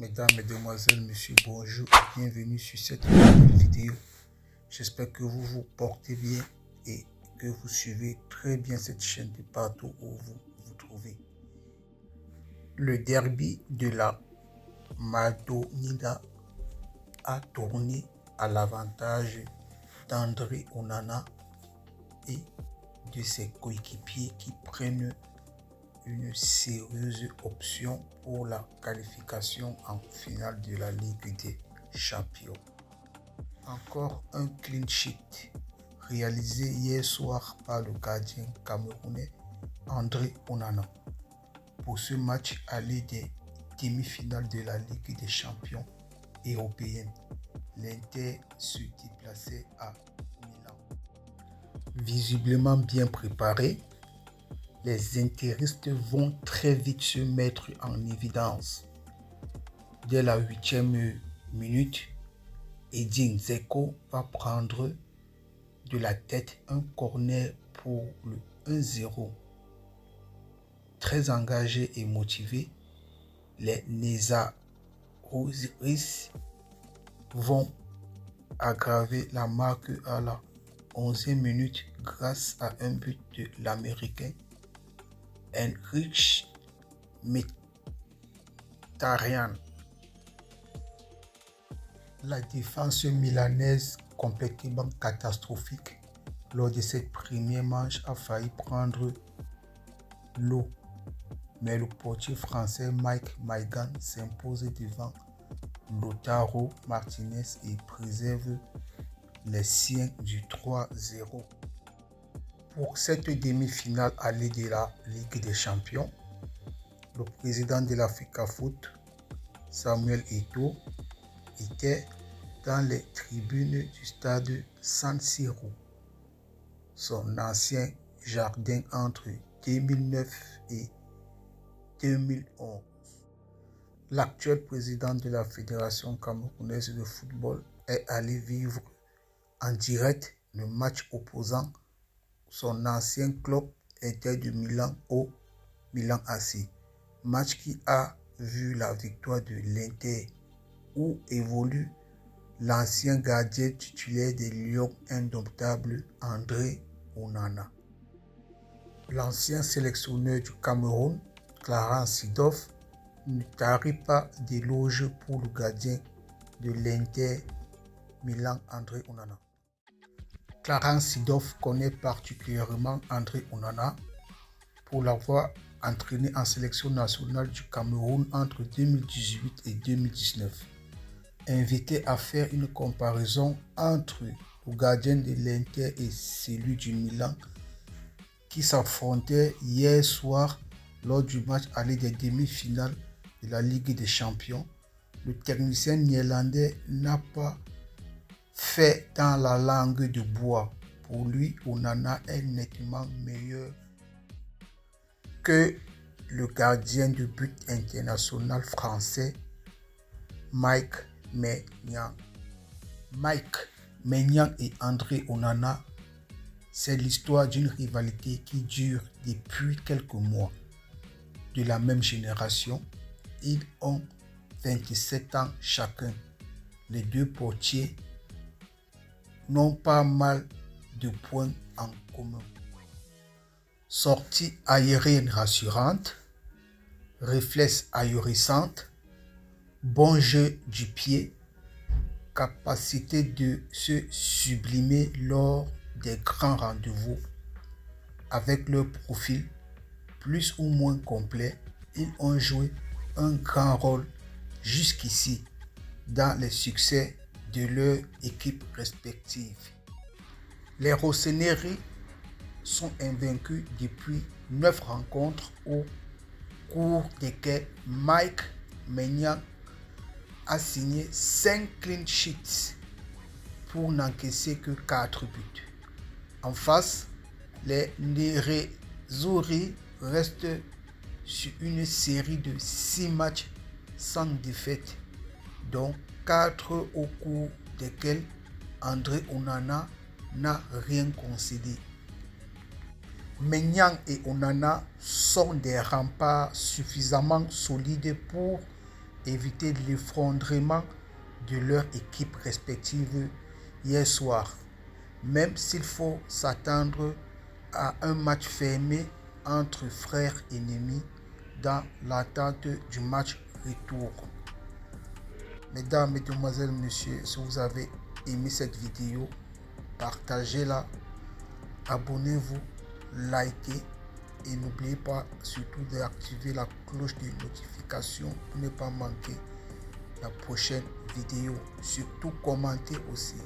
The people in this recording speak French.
Mesdames, Mesdemoiselles, Messieurs, bonjour et bienvenue sur cette nouvelle vidéo. J'espère que vous vous portez bien et que vous suivez très bien cette chaîne de partout où vous vous trouvez. Le derby de la Madonnina a tourné à l'avantage d'André Onana et de ses coéquipiers qui prennent une sérieuse option pour la qualification en finale de la Ligue des Champions. Encore un clean sheet réalisé hier soir par le gardien camerounais André Onana pour ce match aller des demi-finales de la Ligue des Champions européenne. L'Inter se déplaçait à Milan. Visiblement bien préparé, les interistes vont très vite se mettre en évidence. Dès la 8e minute, Edin Dzeko va prendre de la tête un corner pour le 1-0. Très engagés et motivés, les Nézarouris vont aggraver la marque à la 11e minute grâce à un but de l'Américain Henrich Mkhitaryan. La défense milanaise, complètement catastrophique lors de cette première manche, a failli prendre l'eau. Mais le portier français Mike Maignan s'impose devant Lautaro Martinez et préserve les siens du 3-0. Pour cette demi-finale allée de la Ligue des Champions, le président de l'Africafoot, Samuel Eto'o, était dans les tribunes du stade San Siro, son ancien jardin entre 2009 et 2011. L'actuel président de la Fédération camerounaise de football est allé vivre en direct le match opposant son ancien club Inter de Milan au Milan AC. Match qui a vu la victoire de l'Inter où évolue l'ancien gardien titulaire des Lions indomptables André Onana. L'ancien sélectionneur du Cameroun, Clarence Seedorf, ne tarit pas d'éloges pour le gardien de l'Inter Milan André Onana. Clarence Seedorf connaît particulièrement André Onana pour l'avoir entraîné en sélection nationale du Cameroun entre 2018 et 2019. Invité à faire une comparaison entre le gardien de l'Inter et celui du Milan qui s'affrontaient hier soir lors du match aller des demi-finales de la Ligue des Champions, le technicien néerlandais n'a pas fait dans la langue de bois. Pour lui, Onana est nettement meilleur que le gardien de but international français Mike Maignan. Mike Maignan et André Onana, c'est l'histoire d'une rivalité qui dure depuis quelques mois. De la même génération, ils ont 27 ans chacun. Les deux portiers n'ont pas mal de points en commun. Sortie aérienne rassurante, réflexe ahurissante, bon jeu du pied, capacité de se sublimer lors des grands rendez-vous. Avec leur profil plus ou moins complet, ils ont joué un grand rôle jusqu'ici dans les succès de leur équipe respective. Les Rossoneri sont invaincus depuis 9 rencontres au cours desquelles Mike Maignan a signé 5 clean sheets pour n'encaisser que 4 buts. En face, les Nérézouri restent sur une série de 6 matchs sans défaite, dont 4 au cours desquels André Onana n'a rien concédé. Maignan et Onana sont des remparts suffisamment solides pour éviter l'effondrement de leur équipe respective hier soir, même s'il faut s'attendre à un match fermé entre frères ennemis dans l'attente du match retour. Mesdames, Mesdemoiselles, Messieurs, si vous avez aimé cette vidéo, partagez-la, abonnez-vous, likez et n'oubliez pas surtout d'activer la cloche de notification pour ne pas manquer la prochaine vidéo. Surtout commentez aussi.